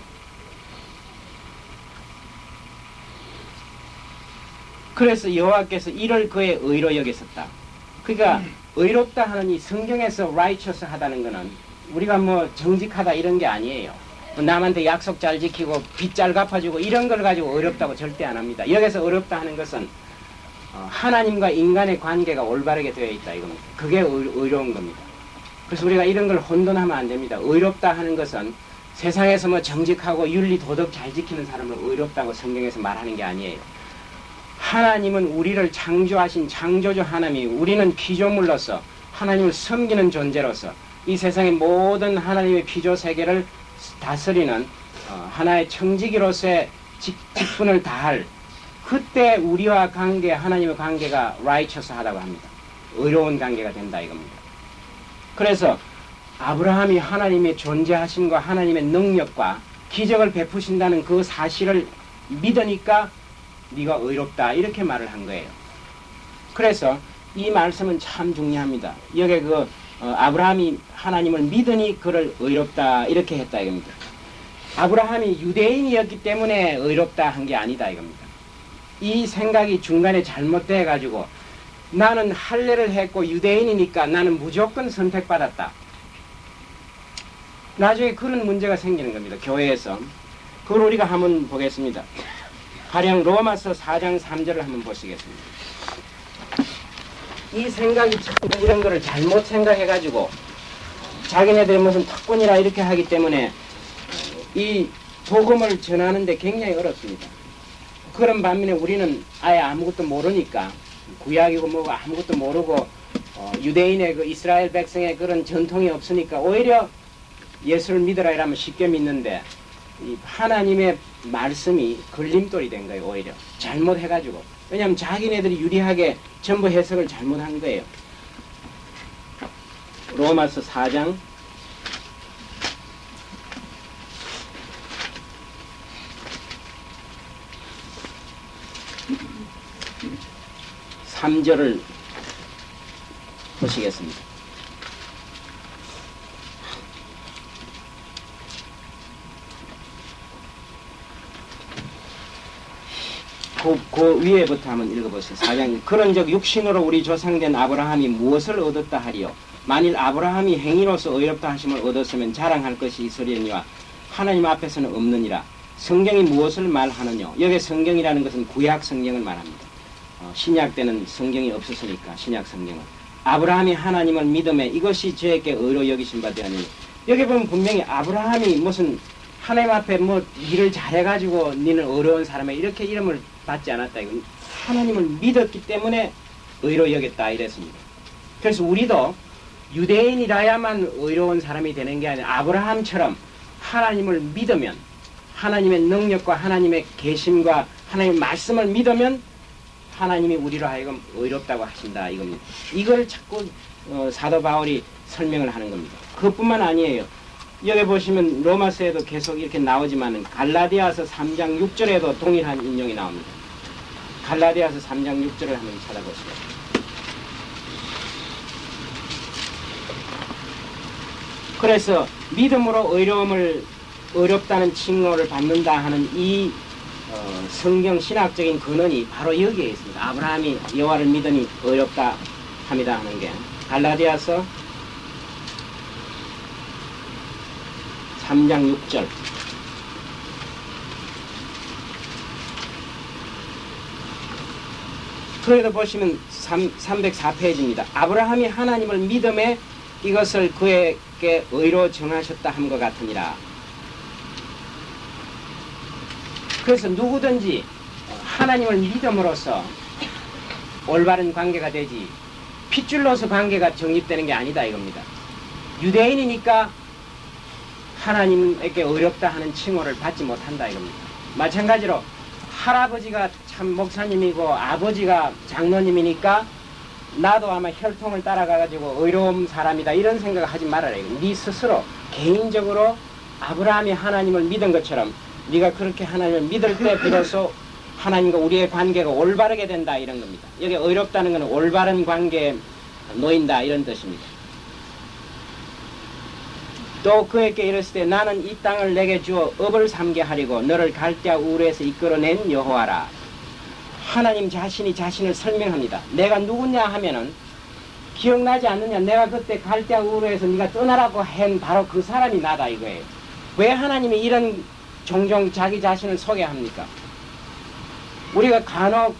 [SPEAKER 2] 그래서 여호와께서 이를 그의 의로 여겼었다. 그러니까 의롭다 하는 이 성경에서 righteous 하다는 것은 우리가 뭐 정직하다 이런 게 아니에요. 남한테 약속 잘 지키고 빚 잘 갚아주고 이런 걸 가지고 어렵다고 절대 안 합니다. 여기서 어렵다 하는 것은 하나님과 인간의 관계가 올바르게 되어 있다 이겁니다. 그게 의로운 겁니다. 그래서 우리가 이런 걸 혼돈하면 안 됩니다. 의롭다 하는 것은 세상에서 뭐 정직하고 윤리 도덕 잘 지키는 사람을 의롭다고 성경에서 말하는 게 아니에요. 하나님은 우리를 창조하신 창조주 하나님이 우리는 피조물로서 하나님을 섬기는 존재로서 이 세상의 모든 하나님의 피조 세계를 다스리는 하나의 청지기로서의 직분을 다할 그때 우리와 관계 하나님의 관계가 righteous 하다고 합니다. 의로운 관계가 된다 이겁니다. 그래서 아브라함이 하나님의 존재하심과 하나님의 능력과 기적을 베푸신다는 그 사실을 믿으니까 네가 의롭다 이렇게 말을 한 거예요. 그래서 이 말씀은 참 중요합니다. 여기 아브라함이 하나님을 믿으니 그를 의롭다 이렇게 했다 이겁니다. 아브라함이 유대인이었기 때문에 의롭다 한 게 아니다 이겁니다. 이 생각이 중간에 잘못돼 가지고 나는 할례를 했고 유대인이니까 나는 무조건 선택받았다. 나중에 그런 문제가 생기는 겁니다. 교회에서. 그걸 우리가 한번 보겠습니다. 가령 로마서 4장 3절을 한번 보시겠습니다. 이 생각이 자꾸 이런 거를 잘못 생각해가지고 자기네들이 무슨 특권이라 이렇게 하기 때문에 이 복음을 전하는데 굉장히 어렵습니다. 그런 반면에 우리는 아예 아무것도 모르니까 구약이고 뭐고 아무것도 모르고 유대인의 그 이스라엘 백성의 그런 전통이 없으니까 오히려 예수를 믿으라 이러면 쉽게 믿는데 이 하나님의 말씀이 걸림돌이 된 거예요. 오히려 잘못해가지고. 왜냐하면 자기네들이 유리하게 전부 해석을 잘못한 거예요. 로마서 4장 3절을 보시겠습니다. 그 위에부터 한번 읽어보세요. 4장. 그런즉 육신으로 우리 조상된 아브라함이 무엇을 얻었다 하리요? 만일 아브라함이 행위로서 의롭다 하심을 얻었으면 자랑할 것이 있으려니와 하나님 앞에서는 없느니라. 성경이 무엇을 말하느냐? 여기 성경이라는 것은 구약 성경을 말합니다. 신약 때는 성경이 없었으니까 신약 성경은. 아브라함이 하나님을 믿음에 이것이 저에게 의로 여기신 바 되었느니. 여기 보면 분명히 아브라함이 무슨 하나님 앞에 뭐 일을 잘해가지고 니는 어려운 사람에 이렇게 이름을 받지 않았다. 이거 하나님을 믿었기 때문에 의로 여겼다 이랬습니다. 그래서 우리도 유대인이라야만 의로운 사람이 되는 게 아니라 아브라함처럼 하나님을 믿으면 하나님의 능력과 하나님의 계심과 하나님의 말씀을 믿으면 하나님이 우리로 하여금 의롭다고 하신다 이겁니다. 이걸 자꾸 사도 바울이 설명을 하는 겁니다. 그것뿐만 아니에요. 여기 보시면 로마서에도 계속 이렇게 나오지만 갈라디아서 3장 6절에도 동일한 인용이 나옵니다. 갈라디아서 3장 6절을 한번 찾아보시죠. 그래서 믿음으로 의롭다는 칭호를 받는다 하는 이 성경 신학적인 근원이 바로 여기에 있습니다. 아브라함이 여호와를 믿으니 의롭다 합니다 하는 게 갈라디아서 3장 6절. 그래도 보시면 304페이지입니다. 아브라함이 하나님을 믿음에 이것을 그에게 의로 정하셨다 함과 같으니라. 그래서 누구든지 하나님을 믿음으로써 올바른 관계가 되지 핏줄로서 관계가 정립되는 게 아니다 이겁니다. 유대인이니까 하나님에게 어렵다 하는 칭호를 받지 못한다 이겁니다. 마찬가지로 할아버지가 참 목사님이고 아버지가 장로님이니까 나도 아마 혈통을 따라가가지고 의로운 사람이다 이런 생각을 하지 말아라. 네 스스로 개인적으로 아브라함이 하나님을 믿은 것처럼 네가 그렇게 하나님을 믿을 때 비로소 하나님과 우리의 관계가 올바르게 된다 이런 겁니다. 여기 의롭다는 것은 올바른 관계에 놓인다 이런 뜻입니다. 또 그에게 이르실 때 나는 이 땅을 내게 주어 업을 삼게 하리고 너를 갈대아 우르에서 이끌어낸 여호와라. 하나님 자신이 자신을 설명합니다. 내가 누구냐 하면은 기억나지 않느냐? 내가 그때 갈대아 우르에서 네가 떠나라고 한 바로 그 사람이 나다 이거예요. 왜 하나님이 이런 종종 자기 자신을 소개합니까? 우리가 간혹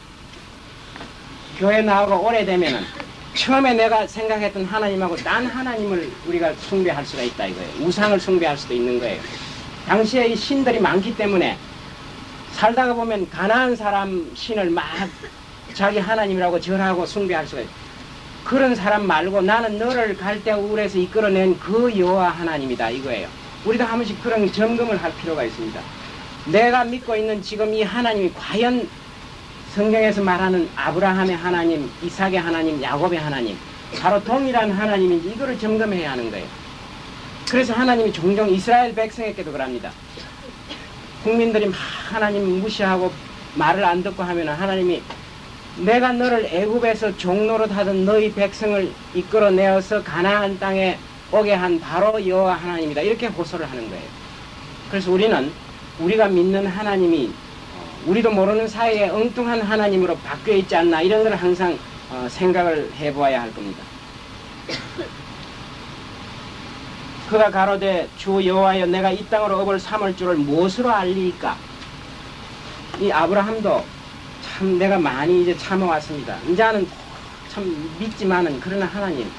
[SPEAKER 2] 교회 나오고 오래되면은 처음에 내가 생각했던 하나님하고 딴 하나님을 우리가 숭배할 수가 있다 이거예요. 우상을 숭배할 수도 있는 거예요. 당시에 이 신들이 많기 때문에 살다가 보면 가난한 사람 신을 막 자기 하나님이라고 절하고 숭배할 수가 있어요. 그런 사람 말고 나는 너를 갈대아 우르에서 이끌어낸 그 여호와 하나님이다 이거예요. 우리도 한 번씩 그런 점검을 할 필요가 있습니다. 내가 믿고 있는 지금 이 하나님이 과연 성경에서 말하는 아브라함의 하나님, 이삭의 하나님, 야곱의 하나님 바로 동일한 하나님인지 이거를 점검해야 하는 거예요. 그래서 하나님이 종종 이스라엘 백성에게도 그럽니다. 국민들이 막 하나님 무시하고 말을 안 듣고 하면 하나님이 내가 너를 애굽에서 종노릇 하던 너희 백성을 이끌어내어서 가나안 땅에 오게 한 바로 여호와 하나님이다 이렇게 호소를 하는 거예요. 그래서 우리는 우리가 믿는 하나님이 우리도 모르는 사이에 엉뚱한 하나님으로 바뀌어 있지 않나 이런 걸 항상 생각을 해보아야 할 겁니다. 그가 가로되 주 여호와여 내가 이 땅으로 업을 삼을 줄을 무엇으로 알리까? 이 아브라함도 참 내가 많이 이제 참아왔습니다. 이제는 참 믿지만은 그러나 하나님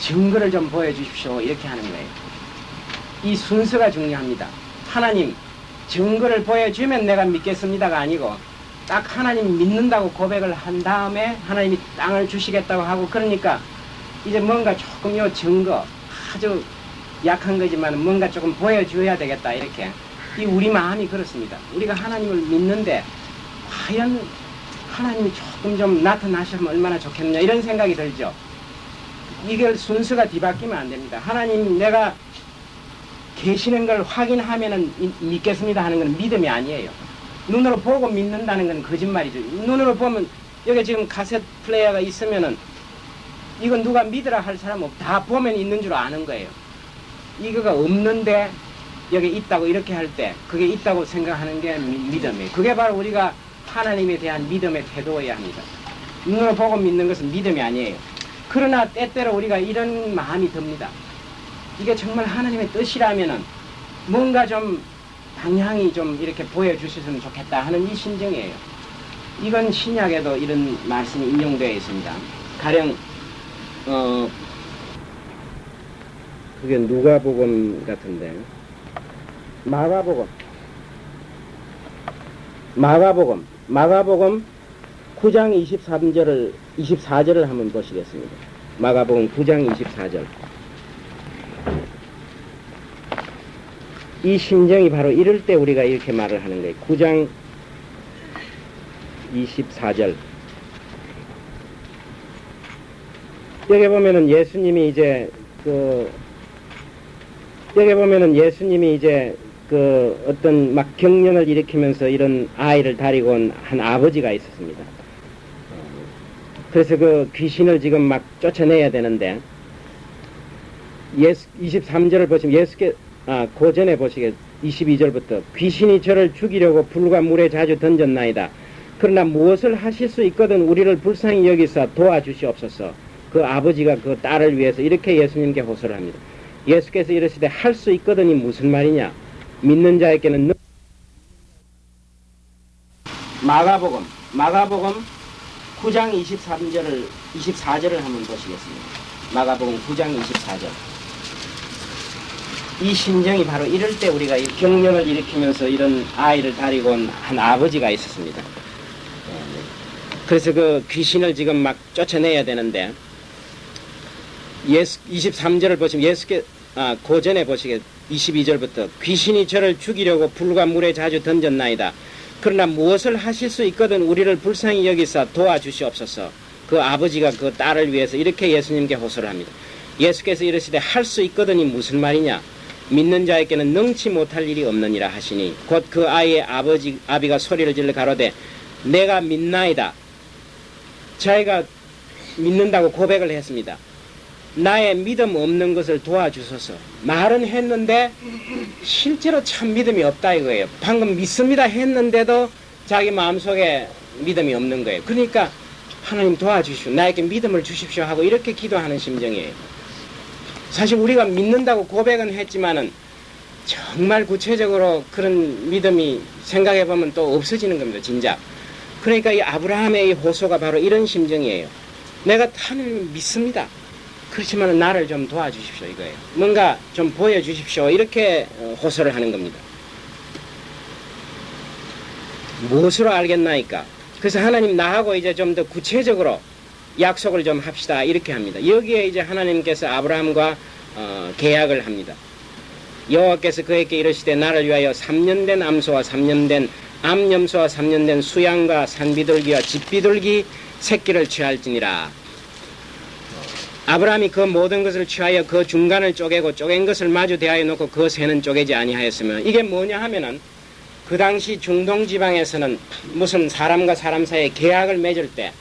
[SPEAKER 2] 증거를 좀 보여주십시오 이렇게 하는 거예요. 이 순서가 중요합니다. 하나님 증거를 보여주면 내가 믿겠습니다가 아니고 딱 하나님 믿는다고 고백을 한 다음에 하나님이 땅을 주시겠다고 하고 그러니까 이제 뭔가 조금 요 증거 아주 약한 거지만 뭔가 조금 보여줘야 되겠다 이렇게 이 우리 마음이 그렇습니다. 우리가 하나님을 믿는데 과연 하나님이 조금 좀 나타나시면 얼마나 좋겠느냐 이런 생각이 들죠. 이걸 순서가 뒤바뀌면 안 됩니다. 하나님 내가 계시는 걸 확인하면은 믿겠습니다 하는 건 믿음이 아니에요. 눈으로 보고 믿는다는 건 거짓말이죠. 눈으로 보면 여기 지금 카세트 플레이어가 있으면은 이건 누가 믿으라 할 사람 없다. 다 보면 있는 줄 아는 거예요. 이거가 없는데 여기 있다고 이렇게 할 때 그게 있다고 생각하는 게 믿음이에요. 그게 바로 우리가 하나님에 대한 믿음의 태도여야 합니다. 눈으로 보고 믿는 것은 믿음이 아니에요. 그러나 때때로 우리가 이런 마음이 듭니다. 이게 정말 하나님의 뜻이라면은 뭔가 좀 방향이 좀 이렇게 보여주셨으면 좋겠다 하는 이 심정이에요. 이건 신약에도 이런 말씀이 인용되어 있습니다. 가령 그게 누가복음 같은데 마가복음 9장 24절을 한번 보시겠습니다. 마가복음 9장 24절. 이 심정이 바로 이럴 때 우리가 이렇게 말을 하는 거예요. 9장 24절. 여기 보면은 예수님이 이제 어떤 막 경련을 일으키면서 이런 아이를 데리고 온 한 아버지가 있었습니다. 그래서 그 귀신을 지금 막 쫓아내야 되는데 23절을 보시면 고전에 보시게 22절부터 귀신이 저를 죽이려고 불과 물에 자주 던졌나이다. 그러나 무엇을 하실 수 있거든 우리를 불쌍히 여기사 도와주시옵소서. 그 아버지가 그 딸을 위해서 이렇게 예수님께 호소를 합니다. 예수께서 이러시되 할 수 있거든이 무슨 말이냐. 믿는 자에게는 마가복음 9장 24절을 한번 보시겠습니다. 마가복음 9장 24절. 이 심정이 바로 이럴 때 우리가 경련을 일으키면서 이런 아이를 데리고 온 한 아버지가 있었습니다. 그래서 그 귀신을 지금 막 쫓아내야 되는데 23절을 보시면 고전에 보시게 22절부터 귀신이 저를 죽이려고 불과 물에 자주 던졌나이다. 그러나 무엇을 하실 수 있거든 우리를 불쌍히 여기사 도와주시옵소서. 그 아버지가 그 딸을 위해서 이렇게 예수님께 호소를 합니다. 예수께서 이르시되 할 수 있거든이 무슨 말이냐. 믿는 자에게는 능치 못할 일이 없느니라 하시니 곧 그 아이의 아비가 소리를 질러 가로되 내가 믿나이다. 자기가 믿는다고 고백을 했습니다. 나의 믿음 없는 것을 도와주소서. 말은 했는데 실제로 참 믿음이 없다 이거예요. 방금 믿습니다 했는데도 자기 마음속에 믿음이 없는 거예요. 그러니까 하나님 도와주십시오. 나에게 믿음을 주십시오 하고 이렇게 기도하는 심정이에요. 사실 우리가 믿는다고 고백은 했지만은 정말 구체적으로 그런 믿음이 생각해보면 또 없어지는 겁니다. 진작. 그러니까 이 아브라함의 이 호소가 바로 이런 심정이에요. 내가 하나님을 믿습니다. 그렇지만 나를 좀 도와주십시오 이거예요. 뭔가 좀 보여주십시오 이렇게 호소를 하는 겁니다. 무엇으로 알겠나이까? 그래서 하나님 나하고 이제 좀 더 구체적으로 약속을 좀 합시다 이렇게 합니다. 여기에 이제 하나님께서 아브라함과 계약을 합니다. 여호와께서 그에게 이르시되 나를 위하여 3년 된 암소와 3년 된 암염소와 3년 된 수양과 산비둘기와 집비둘기 새끼를 취할지니라. 아브라함이 그 모든 것을 취하여 그 중간을 쪼개고 쪼갠 것을 마주 대하여 놓고 그 새는 쪼개지 아니하였으면 이게 뭐냐 하면은 그 당시 중동 지방에서는 무슨 사람과 사람 사이에 계약을 맺을 때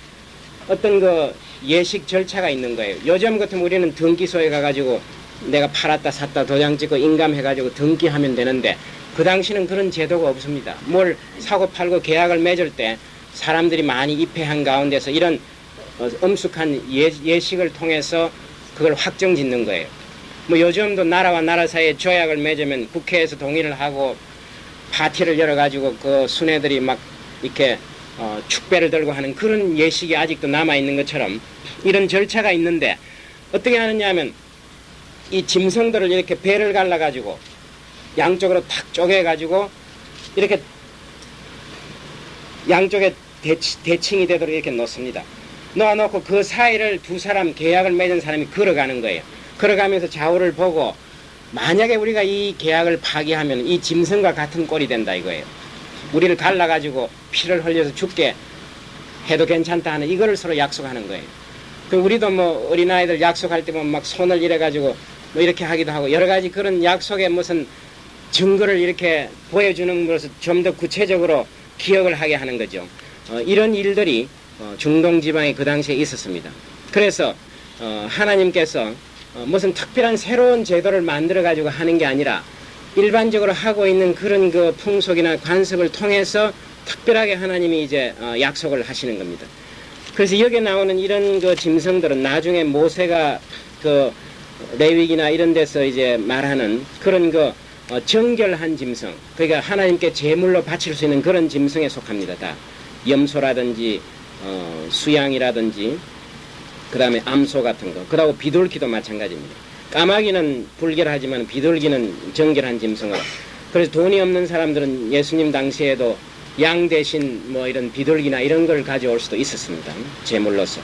[SPEAKER 2] 어떤 그 예식 절차가 있는 거예요. 요즘 같으면 우리는 등기소에 가가지고 내가 팔았다 샀다 도장 찍고 인감해가지고 등기하면 되는데 그 당시는 그런 제도가 없습니다. 뭘 사고 팔고 계약을 맺을 때 사람들이 많이 입회한 가운데서 이런 엄숙한 예식을 통해서 그걸 확정 짓는 거예요. 뭐 요즘도 나라와 나라 사이에 조약을 맺으면 국회에서 동의를 하고 파티를 열어가지고 그 순회들이 막 이렇게 축배를 들고 하는 그런 예식이 아직도 남아있는 것처럼 이런 절차가 있는데 어떻게 하느냐 하면 이 짐승들을 이렇게 배를 갈라가지고 양쪽으로 탁 쪼개가지고 이렇게 양쪽에 대칭이 되도록 이렇게 놓습니다. 놓아놓고 그 사이를 두 사람 계약을 맺은 사람이 걸어가는 거예요. 걸어가면서 좌우를 보고 만약에 우리가 이 계약을 파기하면 이 짐승과 같은 꼴이 된다 이거예요. 우리를 갈라가지고 피를 흘려서 죽게 해도 괜찮다 하는 이거를 서로 약속하는 거예요. 그 우리도 뭐 어린아이들 약속할 때 보면 막 손을 이래가지고 뭐 이렇게 하기도 하고 여러 가지 그런 약속의 무슨 증거를 이렇게 보여주는 것을 좀 더 구체적으로 기억을 하게 하는 거죠. 이런 일들이 중동 지방에 그 당시에 있었습니다. 그래서 하나님께서 무슨 특별한 새로운 제도를 만들어 가지고 하는 게 아니라 일반적으로 하고 있는 그런 그 풍속이나 관습을 통해서 특별하게 하나님이 이제 약속을 하시는 겁니다. 그래서 여기에 나오는 이런 그 짐승들은 나중에 모세가 그 레위기나 이런 데서 이제 말하는 그런 그 정결한 짐승, 그러니까 하나님께 제물로 바칠 수 있는 그런 짐승에 속합니다. 다 염소라든지 수양이라든지 그 다음에 암소 같은 거, 그러고 비둘기도 마찬가지입니다. 까마귀는 불결하지만 비둘기는 정결한 짐승으로. 그래서 돈이 없는 사람들은 예수님 당시에도 양 대신 뭐 이런 비둘기나 이런 걸 가져올 수도 있었습니다. 제물로서.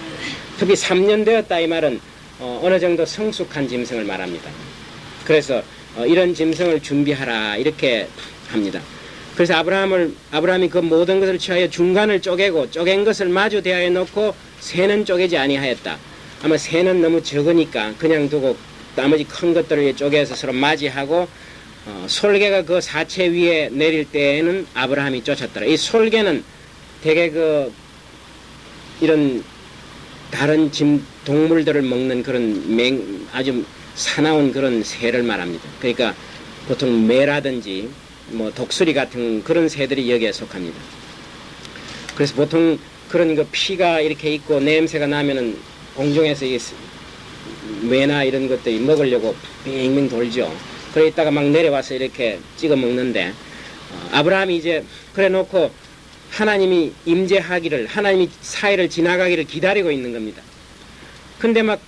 [SPEAKER 2] 특히 3년 되었다 이 말은 어느 정도 성숙한 짐승을 말합니다. 그래서 이런 짐승을 준비하라 이렇게 합니다. 그래서 아브라함이 그 모든 것을 취하여 중간을 쪼개고 쪼갠 것을 마주 대하여 놓고 새는 쪼개지 아니하였다. 아마 새는 너무 적으니까 그냥 두고 나머지 큰 것들을 쪼개서 서로 맞이하고 솔개가 그 사체 위에 내릴 때에는 아브라함이 쫓았더라. 이 솔개는 되게 그 이런 다른 동물들을 먹는 그런 아주 사나운 그런 새를 말합니다. 그러니까 보통 매라든지 뭐 독수리 같은 그런 새들이 여기에 속합니다. 그래서 보통 그런 그 피가 이렇게 있고 냄새가 나면은 공중에서 이 매나 이런 것들이 먹으려고 빙빙 돌죠. 그래 있다가 막 내려와서 이렇게 찍어 먹는데 아브라함이 이제 그래 놓고 하나님이 임재하기를 하나님이 사이를 지나가기를 기다리고 있는 겁니다. 근데 막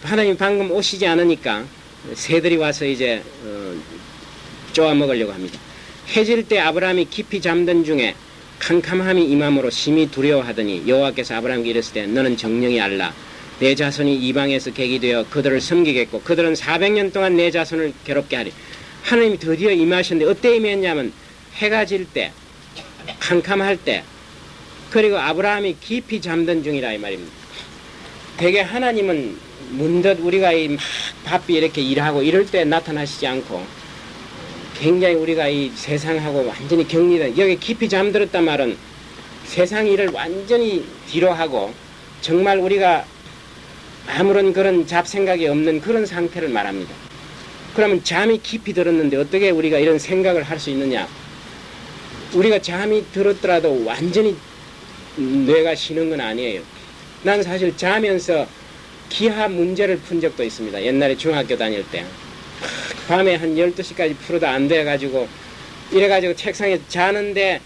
[SPEAKER 2] 하나님 방금 오시지 않으니까 새들이 와서 이제 쪼아 먹으려고 합니다. 해질 때 아브라함이 깊이 잠든 중에 캄캄함이 임함으로 심히 두려워하더니 여호와께서 아브라함에게 이르시되 너는 정령이 알라. 내 자손이 이방에서 객이 되어 그들을 섬기겠고 그들은 400년 동안 내 자손을 괴롭게 하리. 하나님이 드디어 임하셨는데 어때 임했냐면 해가 질 때 캄캄할 때 그리고 아브라함이 깊이 잠든 중이라 이 말입니다. 되게 하나님은 문득 우리가 막 바삐 이렇게 일하고 이럴 때 나타나시지 않고 굉장히 우리가 이 세상하고 완전히 격리된 여기 깊이 잠들었단 말은 세상 일을 완전히 뒤로 하고 정말 우리가 아무런 그런 잡생각이 없는 그런 상태를 말합니다. 그러면 잠이 깊이 들었는데 어떻게 우리가 이런 생각을 할 수 있느냐? 우리가 잠이 들었더라도 완전히 뇌가 쉬는 건 아니에요. 난 사실 자면서 기하 문제를 푼 적도 있습니다. 옛날에 중학교 다닐 때. 밤에 한 12시까지 풀어도 안 돼가지고 이래가지고 책상에 자는데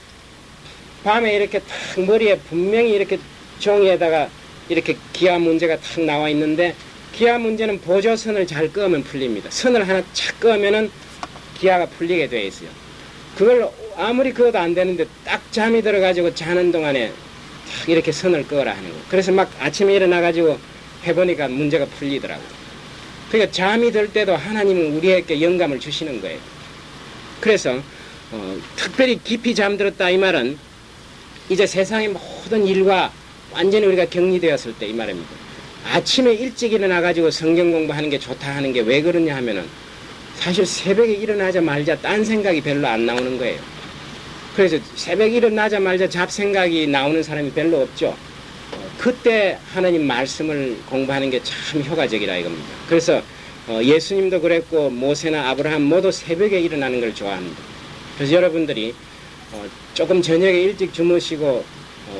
[SPEAKER 2] 밤에 이렇게 탁 머리에 분명히 이렇게 종이에다가 이렇게 기하 문제가 탁 나와 있는데 기하 문제는 보조선을 잘 끄면 풀립니다. 선을 하나 착 끄면은 기하가 풀리게 되어 있어요. 그걸 아무리 그어도 안 되는데 딱 잠이 들어가지고 자는 동안에 딱 이렇게 선을 끄어라 하는 거예요. 그래서 막 아침에 일어나가지고 해보니까 문제가 풀리더라고요. 그러니까 잠이 들 때도 하나님은 우리에게 영감을 주시는 거예요. 그래서 특별히 깊이 잠들었다 이 말은 이제 세상의 모든 일과 완전히 우리가 격리되었을 때 이 말입니다. 아침에 일찍 일어나가지고 성경 공부하는 게 좋다 하는 게 왜 그러냐 하면은 사실 새벽에 일어나자마자 딴 생각이 별로 안 나오는 거예요. 그래서 새벽에 일어나자마자 잡생각이 나오는 사람이 별로 없죠. 그때 하나님 말씀을 공부하는 게 참 효과적이라 이겁니다. 그래서 예수님도 그랬고 모세나 아브라함 모두 새벽에 일어나는 걸 좋아합니다. 그래서 여러분들이 조금 저녁에 일찍 주무시고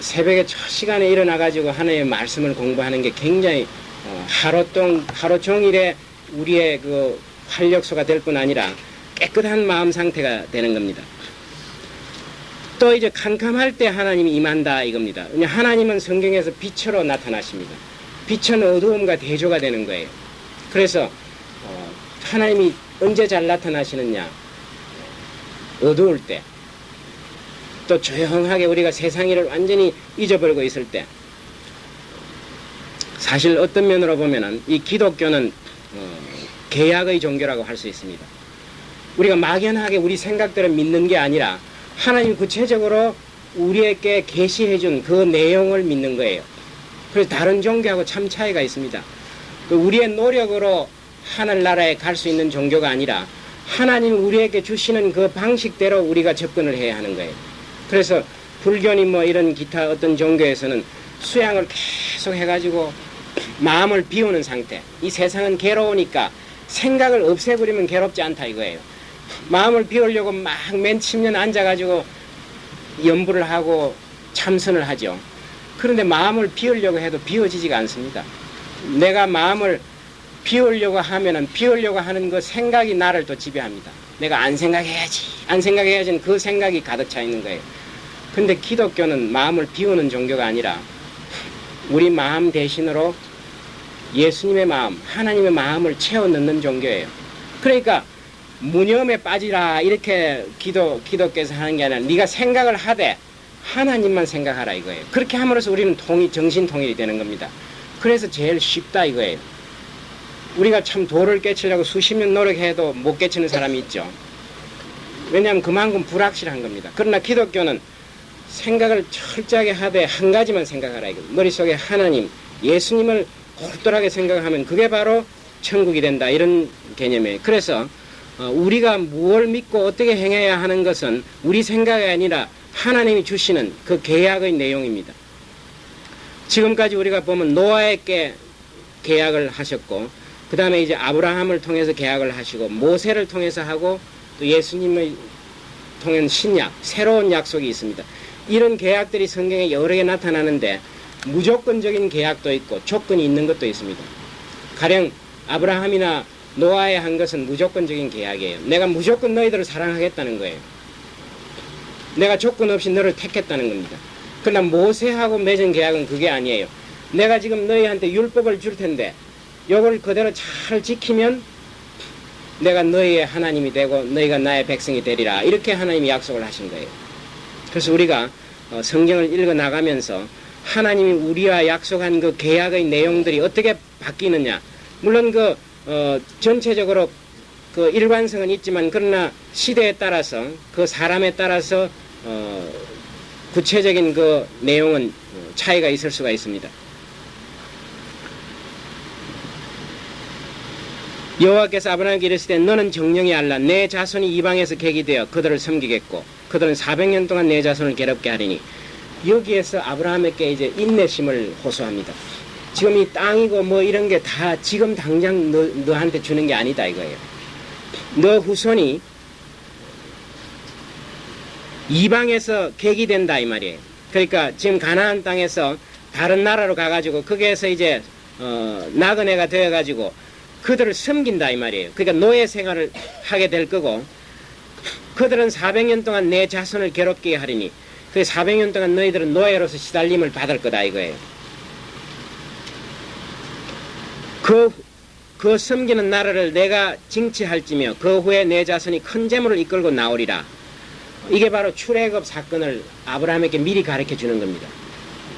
[SPEAKER 2] 새벽에 첫 시간에 일어나가지고 하나님의 말씀을 공부하는 게 굉장히 하루 종일에 우리의 그 활력소가 될 뿐 아니라 깨끗한 마음 상태가 되는 겁니다. 또 이제 캄캄할 때 하나님이 임한다 이겁니다. 하나님은 성경에서 빛으로 나타나십니다. 빛은 어두움과 대조가 되는 거예요. 그래서 하나님이 언제 잘 나타나시느냐? 어두울 때. 또 조용하게 우리가 세상 일을 완전히 잊어버리고 있을 때 사실 어떤 면으로 보면은 이 기독교는 계약의 종교라고 할 수 있습니다. 우리가 막연하게 우리 생각대로 믿는 게 아니라 하나님 구체적으로 우리에게 계시해 준 그 내용을 믿는 거예요. 그래서 다른 종교하고 참 차이가 있습니다. 우리의 노력으로 하늘나라에 갈 수 있는 종교가 아니라 하나님이 우리에게 주시는 그 방식대로 우리가 접근을 해야 하는 거예요. 그래서 불교니 뭐 이런 기타 어떤 종교에서는 수양을 계속 해가지고 마음을 비우는 상태. 이 세상은 괴로우니까 생각을 없애버리면 괴롭지 않다 이거예요. 마음을 비우려고 막 맨 침년 앉아가지고 염불을 하고 참선을 하죠. 그런데 마음을 비우려고 해도 비워지지가 않습니다. 내가 마음을 비우려고 하면은 비우려고 하는 그 생각이 나를 또 지배합니다. 내가 안 생각해야지는 그 생각이 가득 차 있는 거예요. 근데 기독교는 마음을 비우는 종교가 아니라 우리 마음 대신으로 예수님의 마음, 하나님의 마음을 채워 넣는 종교예요. 그러니까 무념에 빠지라 이렇게 기독교에서 하는 게 아니라 네가 생각을 하되 하나님만 생각하라 이거예요. 그렇게 함으로써 우리는 정신 통일이 되는 겁니다. 그래서 제일 쉽다 이거예요. 우리가 참 도를 깨치려고 수십 년 노력해도 못 깨치는 사람이 있죠. 왜냐하면 그만큼 불확실한 겁니다. 그러나 기독교는 생각을 철저하게 하되 한 가지만 생각하라 이거예요. 머릿속에 하나님, 예수님을 골똘하게 생각하면 그게 바로 천국이 된다 이런 개념이에요. 그래서 우리가 무엇을 믿고 어떻게 행해야 하는 것은 우리 생각이 아니라 하나님이 주시는 그 계약의 내용입니다. 지금까지 우리가 보면 노아에게 계약을 하셨고 그 다음에 이제 아브라함을 통해서 계약을 하시고 모세를 통해서 하고 또 예수님을 통한 신약, 새로운 약속이 있습니다. 이런 계약들이 성경에 여러 개 나타나는데 무조건적인 계약도 있고 조건이 있는 것도 있습니다. 가령 아브라함이나 노아에 한 것은 무조건적인 계약이에요. 내가 무조건 너희들을 사랑하겠다는 거예요. 내가 조건 없이 너를 택했다는 겁니다. 그러나 모세하고 맺은 계약은 그게 아니에요. 내가 지금 너희한테 율법을 줄 텐데 이걸 그대로 잘 지키면 내가 너희의 하나님이 되고 너희가 나의 백성이 되리라. 이렇게 하나님이 약속을 하신 거예요. 그래서 우리가 성경을 읽어 나가면서 하나님이 우리와 약속한 그 계약의 내용들이 어떻게 바뀌느냐. 물론 전체적으로 그 일관성은 있지만 그러나 시대에 따라서 그 사람에 따라서 구체적인 그 내용은 차이가 있을 수가 있습니다. 여호와께서 아브라함에게 이르시되 너는 정령이 알라. 내 자손이 이방에서 객이 되어 그들을 섬기겠고 그들은 400년 동안 내 자손을 괴롭게 하리니. 여기에서 아브라함에게 이제 인내심을 호소합니다. 지금 이 땅이고 뭐 이런 게 다 지금 당장 너한테 주는 게 아니다 이거예요. 너 후손이 이방에서 객이 된다 이 말이에요. 그러니까 지금 가나안 땅에서 다른 나라로 가가지고 거기에서 이제 나그네가 되어가지고 그들을 섬긴다 이 말이에요. 그러니까 노예 생활을 하게 될 거고 그들은 400년 동안 내 자손을 괴롭게 하리니 그 400년 동안 너희들은 노예로서 시달림을 받을 거다 이거예요. 그 섬기는 나라를 내가 징치할지며 그 후에 내 자손이 큰 재물을 이끌고 나오리라. 이게 바로 출애굽 사건을 아브라함에게 미리 가르쳐 주는 겁니다.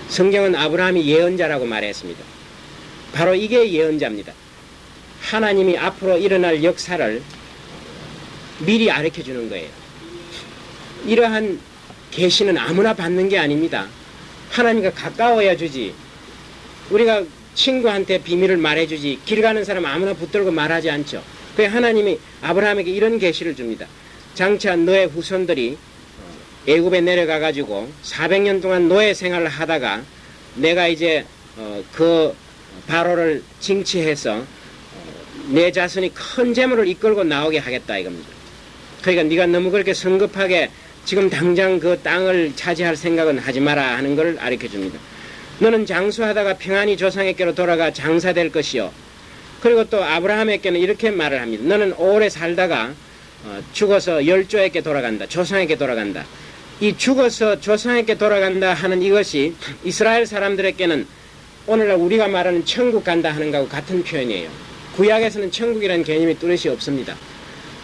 [SPEAKER 2] 성경은 아브라함이 예언자라고 말했습니다. 바로 이게 예언자입니다. 하나님이 앞으로 일어날 역사를 미리 가르쳐 주는 거예요. 이러한 계시는 아무나 받는 게 아닙니다. 하나님과 가까워야 주지. 우리가 친구한테 비밀을 말해주지 길 가는 사람 아무나 붙들고 말하지 않죠. 그래서 하나님이 아브라함에게 이런 계시를 줍니다. 장차 너의 후손들이 애굽에 내려가가지고 400년 동안 노예 생활을 하다가 내가 이제 그 바로를 징치해서 내 자손이 큰 재물을 이끌고 나오게 하겠다 이겁니다. 그러니까 네가 너무 그렇게 성급하게 지금 당장 그 땅을 차지할 생각은 하지 마라 하는 걸 가르쳐 줍니다. 너는 장수하다가 평안히 조상에게로 돌아가 장사될 것이요. 그리고 또 아브라함에게는 이렇게 말을 합니다. 너는 오래 살다가 죽어서 열조에게 돌아간다. 조상에게 돌아간다. 이 죽어서 조상에게 돌아간다 하는 이것이 이스라엘 사람들에게는 오늘날 우리가 말하는 천국 간다 하는 것하고 같은 표현이에요. 구약에서는 천국이라는 개념이 뚜렷이 없습니다.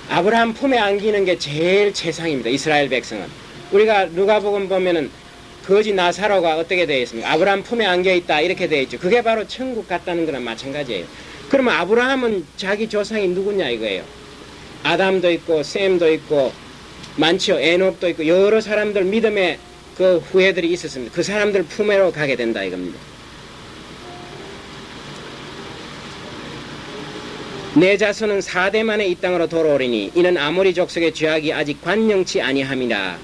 [SPEAKER 2] 아브라함 품에 안기는 게 제일 최상입니다. 이스라엘 백성은. 우리가 누가복음 보면은 거지 나사로가 어떻게 되어 있습니까? 아브라함 품에 안겨 있다 이렇게 되어 있죠. 그게 바로 천국 같다는 거랑 마찬가지예요. 그러면 아브라함은 자기 조상이 누구냐 이거예요. 아담도 있고 셈도 있고 많죠. 에녹도 있고 여러 사람들 믿음의 그 후예들이 있었습니다. 그 사람들 품에로 가게 된다 이겁니다. 내 자손은 4대 만에 이 땅으로 돌아오리니 이는 아모리 족속의 죄악이 아직 관영치 아니함이라.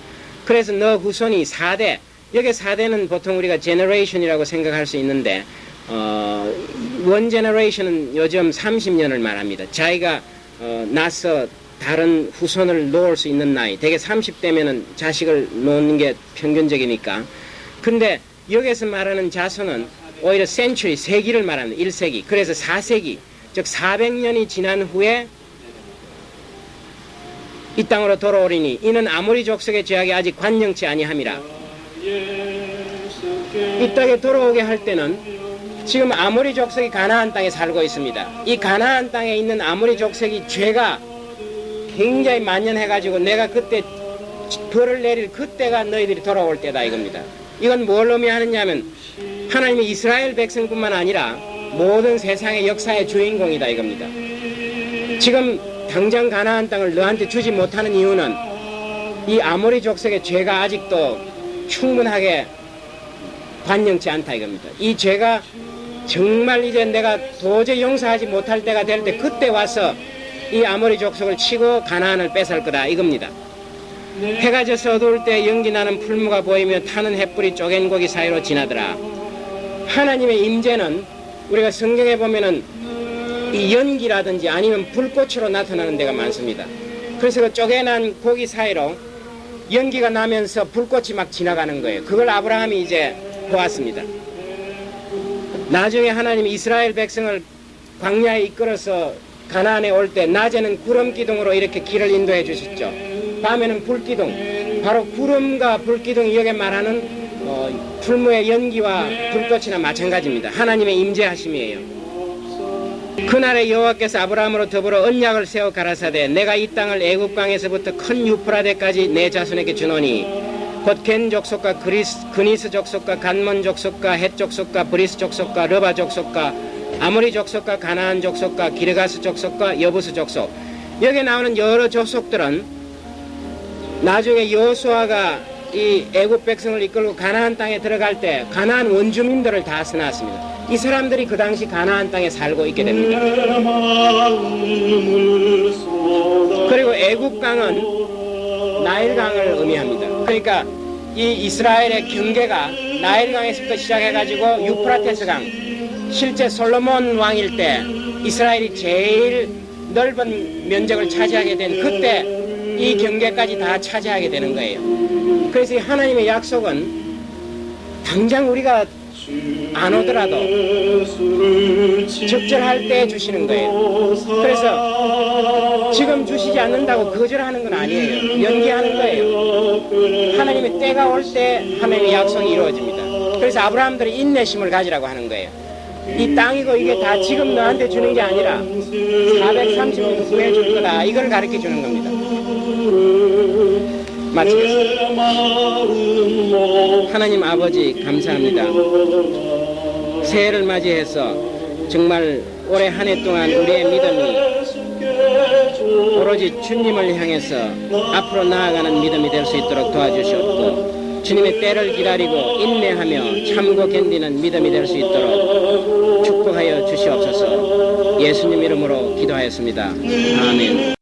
[SPEAKER 2] 그래서 너 후손이 4대, 여기 4대는 보통 우리가 generation이라고 생각할 수 있는데 one generation은 요즘 30년을 말합니다. 자기가 낳아서 다른 후손을 놓을 수 있는 나이, 대개 30대면은 자식을 놓는 게 평균적이니까. 근데 여기서 말하는 자손은 오히려 century, 세기를 말합니다. 1세기. 그래서 4세기, 즉 400년이 지난 후에 이 땅으로 돌아오리니 이는 아모리 족속의 죄악이 아직 관영치 아니함이라. 이 땅에 돌아오게 할 때는 지금 아모리 족속이 가나안 땅에 살고 있습니다. 이 가나안 땅에 있는 아모리 족속이 죄가 굉장히 만연해가지고 내가 그때 벌을 내릴 그때가 너희들이 돌아올 때다 이겁니다. 이건 뭘 의미하느냐면 하나님이 이스라엘 백성뿐만 아니라 모든 세상의 역사의 주인공이다 이겁니다. 지금 당장 가나안 땅을 너한테 주지 못하는 이유는 이 아모리 족속의 죄가 아직도 충분하게 관영치 않다 이겁니다. 이 죄가 정말 이제 내가 도저히 용서하지 못할 때가 될 때 그때 와서 이 아모리 족속을 치고 가나안을 뺏을 거다 이겁니다. 해가 져서 어두울 때 연기 나는 풀무가 보이며 타는 햇불이 쪼갠 고기 사이로 지나더라. 하나님의 임재는 우리가 성경에 보면은 이 연기라든지 아니면 불꽃으로 나타나는 데가 많습니다. 그래서 그 쪼개난 고기 사이로 연기가 나면서 불꽃이 막 지나가는 거예요. 그걸 아브라함이 이제 보았습니다. 나중에 하나님이 이스라엘 백성을 광야에 이끌어서 가나안에 올 때 낮에는 구름 기둥으로 이렇게 길을 인도해 주셨죠. 밤에는 불기둥, 바로 구름과 불기둥이 여기 말하는 풀무의 연기와 불꽃이나 마찬가지입니다. 하나님의 임재하심이에요. 그날에 여호와께서 아브라함으로 더불어 언약을 세워 가라사대 내가 이 땅을 애굽강에서부터 큰 유프라데까지 내 자손에게 주노니 곧 겐 족속과 그니스 족속과 간몬 족속과 헷 족속과 브리스 족속과 르바 족속과 아모리 족속과 가나안 족속과 기르가스 족속과 여부스 족속. 여기 나오는 여러 족속들은 나중에 여호수아가 이 애굽 백성을 이끌고 가나안 땅에 들어갈 때 가나안 원주민들을 다 써놨습니다. 이 사람들이 그 당시 가나안 땅에 살고 있게 됩니다. 그리고 애굽강은 나일강을 의미합니다. 그러니까 이 이스라엘의 경계가 나일강에서부터 시작해가지고 유프라테스강, 실제 솔로몬 왕일 때 이스라엘이 제일 넓은 면적을 차지하게 된 그때 이 경계까지 다 차지하게 되는 거예요. 그래서 하나님의 약속은 당장 우리가 안 오더라도 적절할 때 주시는 거예요. 그래서 지금 주시지 않는다고 거절하는 건 아니에요. 연기하는 거예요. 하나님의 때가 올 때 하나님의 약속이 이루어집니다. 그래서 아브라함들이 인내심을 가지라고 하는 거예요. 이 땅이고 이게 다 지금 너한테 주는 게 아니라 430년 후에 줄 거다. 이걸 가르쳐 주는 겁니다. 마치겠습니다. 하나님 아버지 감사합니다. 새해를 맞이해서 정말 올해 한 해 동안 우리의 믿음이 오로지 주님을 향해서 앞으로 나아가는 믿음이 될 수 있도록 도와주시옵고 주님의 때를 기다리고 인내하며 참고 견디는 믿음이 될 수 있도록 축복하여 주시옵소서. 예수님 이름으로 기도하였습니다. 아멘.